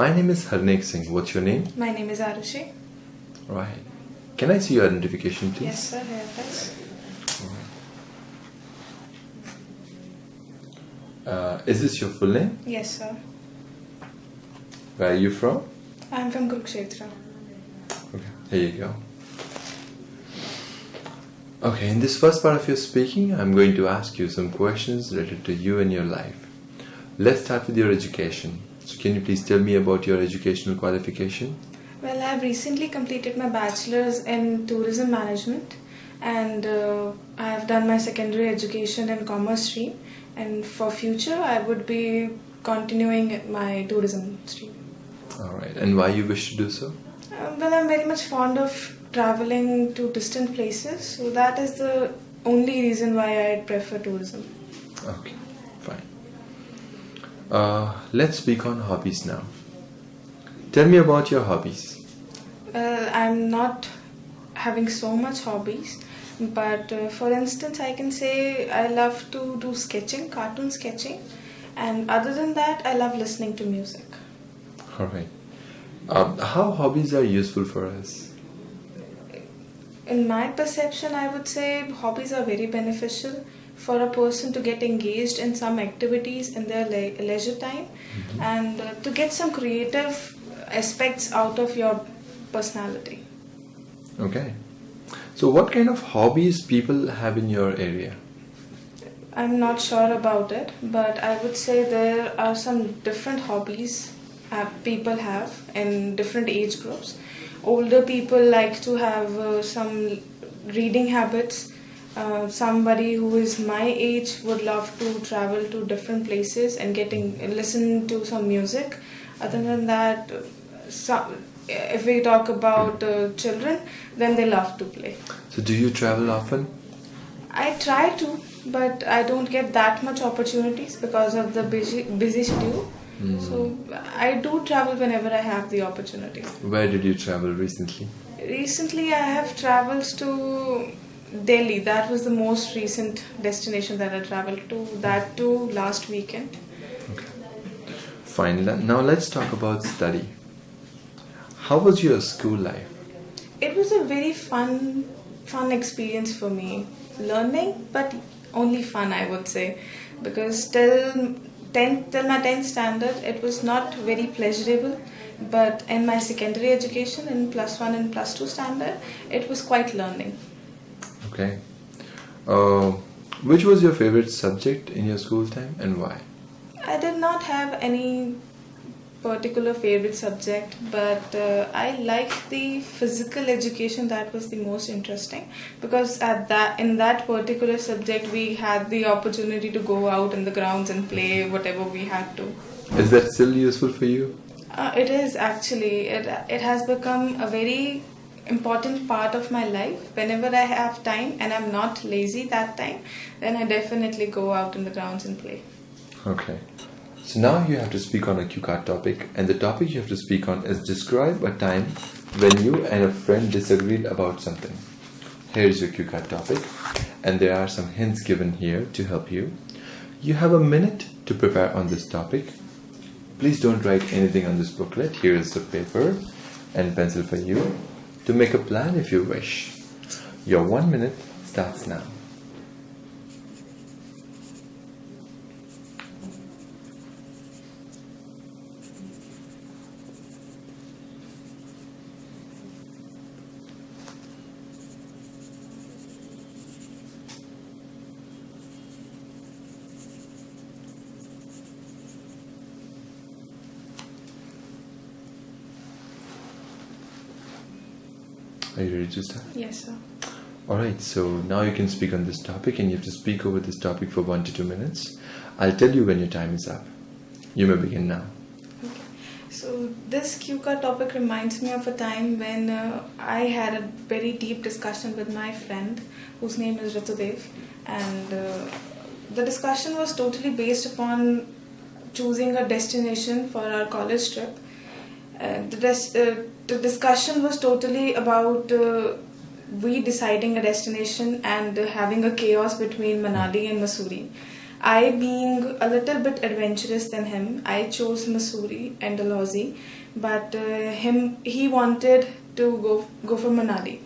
My name is Harneek Singh. What's your name? My name is Arushi. Right. Can I see your identification, please? Yes, sir. Here it is. Is this your full name? Yes, sir. Where are you from? I'm from Kurukshetra. Okay, here you go. Okay, in this first part of your speaking, I'm going to ask you some questions related to you and your life. Let's start with your education. So can you please tell me about your educational qualification? Well, I've recently completed my bachelor's in tourism management, and I have done my secondary education in commerce stream, and for future I would be continuing my tourism stream. Alright, and why you wish to do so? Well, I'm very much fond of traveling to distant places, so that is the only reason why I prefer tourism. Okay, fine. Let's speak on hobbies now. Tell me about your hobbies. Well, I'm not having so much hobbies, but for instance, I can say I love to do sketching, cartoon sketching, and other than that, I love listening to music. Alright. How hobbies are useful for us? In my perception, I would say hobbies are very beneficial for a person to get engaged in some activities in their leisure time, and to get some creative aspects out of your personality. Okay. So what kind of hobbies people have in your area? I'm not sure about it, but I would say there are some different hobbies people have in different age groups. Older people like to have some reading habits. Somebody who is my age would love to travel to different places and listen to some music. Other than that, if we talk about children, then they love to play. So do you travel often? I try to, but I don't get that much opportunities because of the busy schedule. So I do travel whenever I have the opportunity. Where did you travel recently? Recently, I have traveled to Delhi. That was the most recent destination that I traveled to. That too last weekend. Okay. Fine. Now let's talk about study. How was your school life? It was a very fun experience for me. Learning, but only fun, I would say, because till my 10th standard, it was not very pleasurable. But in my secondary education, in plus 1 and plus 2 standard, it was quite learning. Okay. Which was your favorite subject in your school time and why? I did not have any particular favorite subject, but I liked the physical education. That was the most interesting, because in that particular subject we had the opportunity to go out in the grounds and play whatever we had to. Is that still useful for you? It is actually. It has become a very important part of my life. Whenever I have time and I'm not lazy that time, then I definitely go out in the grounds and play. Okay. So now you have to speak on a cue card topic, and the topic you have to speak on is describe a time when you and a friend disagreed about something. Here is your cue card topic, and there are some hints given here to help you. You have a minute to prepare on this topic. Please don't write anything on this booklet. Here is the paper and pencil for you to make a plan if you wish. Your 1 minute starts now. Are you ready to start? Yes, sir. Alright, so now you can speak on this topic, and you have to speak over this topic for 1 to 2 minutes. I'll tell you when your time is up. You may begin now. Okay. So this cue card topic reminds me of a time when I had a very deep discussion with my friend, whose name is Ritudev, and the discussion was totally based upon choosing a destination for our college trip. The discussion was totally about we deciding a destination and having a chaos between Manali and Mussoorie. I, being a little bit adventurous than him, I chose Mussoorie and Dalhousie, but he wanted to go for Manali.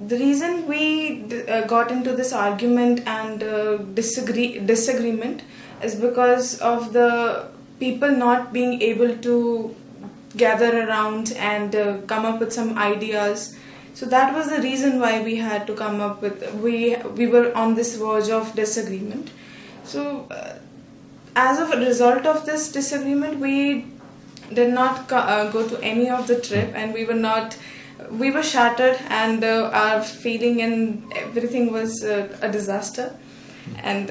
The reason we got into this argument and disagreement is because of the people not being able to gather around and come up with some ideas. So that was the reason why we had to come up with we were on this verge of disagreement. So as a result of this disagreement, we did not go to any of the trip, and we were shattered, and our feeling and everything was a disaster, and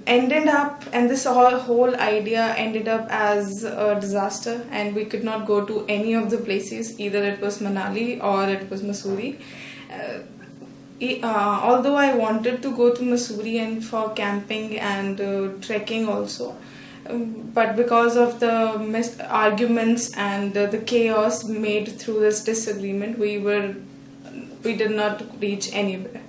ended up, and this whole idea ended up as a disaster, and we could not go to any of the places. Either it was Manali or it was Mussoorie. Although I wanted to go to Mussoorie and for camping and trekking also, but because of the arguments and the chaos made through this disagreement, we did not reach anywhere.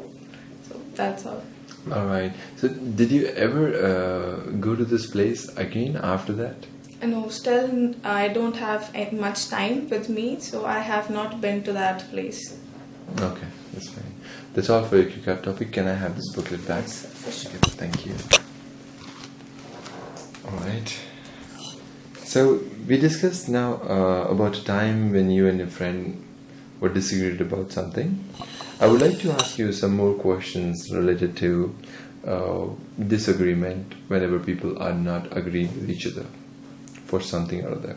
So that's all. All right. So, did you ever go to this place again after that? No, still I don't have much time with me, so I have not been to that place. Okay, that's fine. That's all for your QCAT topic. Can I have this booklet back? Yes, for sure. Okay, thank you. All right. So we discussed now about a time when you and your friend were disagreed about something. I would like to ask you some more questions related to disagreement whenever people are not agreeing with each other for something or other.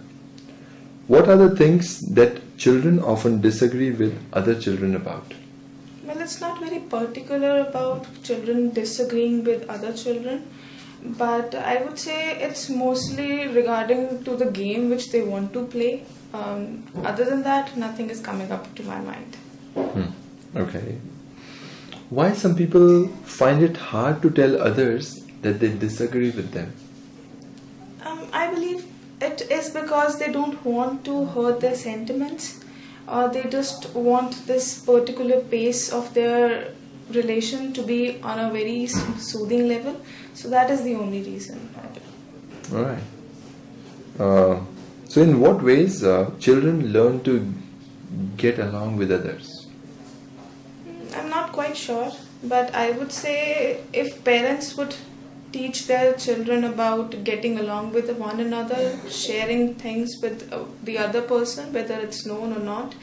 What are the things that children often disagree with other children about? Well, it's not very particular about children disagreeing with other children, but I would say it's mostly regarding to the game which they want to play. Other than that, nothing is coming up to my mind. Okay. Why some people find it hard to tell others that they disagree with them? I believe it is because they don't want to hurt their sentiments, or they just want this particular pace of their relation to be on a very soothing level. So that is the only reason. All right. So in what ways children learn to get along with others? I'm not quite sure, but I would say if parents would teach their children about getting along with one another, sharing things with the other person, whether it's known or not,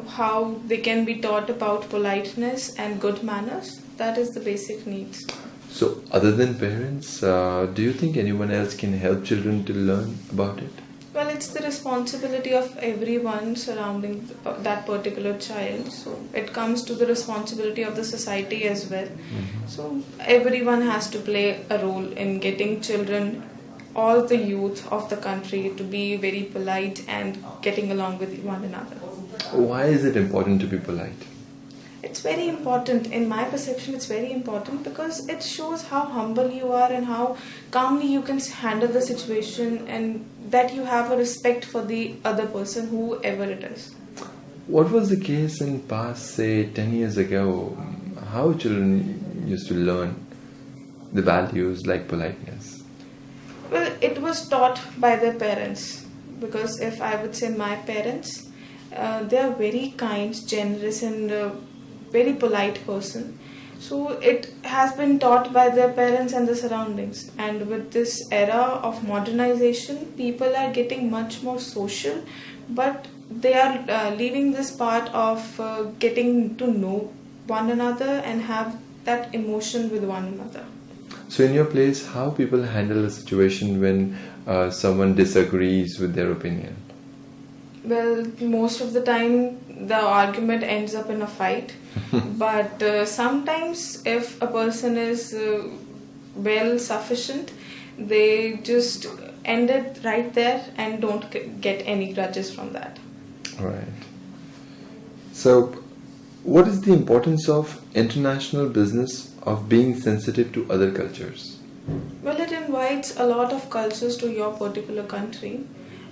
how they can be taught about politeness and good manners, that is the basic needs. So other than parents, do you think anyone else can help children to learn about it? Well, it's the responsibility of everyone surrounding that particular child. So it comes to the responsibility of the society as well. So everyone has to play a role in getting children, all the youth of the country, to be very polite and getting along with one another. Why is it important to be polite? It's very important. In my perception, it's very important because it shows how humble you are and how calmly you can handle the situation, and that you have a respect for the other person, whoever it is. What was the case in past, say, 10 years ago? How children used to learn the values like politeness? Well, it was taught by their parents, because if I would say my parents, they are very kind, generous and very polite person. So it has been taught by their parents and the surroundings. And with this era of modernization, people are getting much more social, but they are leaving this part of getting to know one another and have that emotion with one another. So in your place, how people handle a situation when someone disagrees with their opinion? Well, most of the time the argument ends up in a fight. But sometimes if a person is well sufficient, they just end it right there and don't get any grudges from that. Right. So, what is the importance of international business of being sensitive to other cultures? Well, it invites a lot of cultures to your particular country.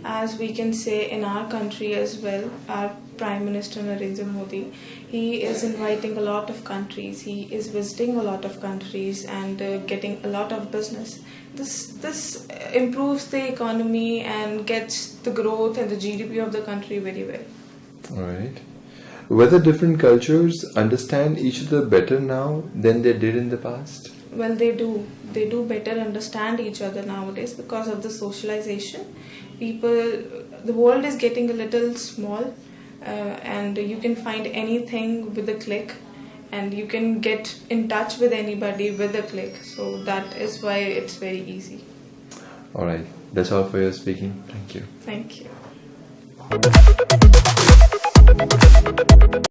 as we can say in our country as well, our Prime Minister Narendra Modi, he is inviting a lot of countries, he is visiting a lot of countries and getting a lot of business. This improves the economy and gets the growth and the GDP of the country very well. Alright. Whether different cultures understand each other better now than they did in the past? Well, they do. They do better understand each other nowadays because of the socialization. The world is getting a little small, and you can find anything with a click, and you can get in touch with anybody with a click. So that is why it's very easy. Alright, that's all for your speaking. Thank you. Thank you.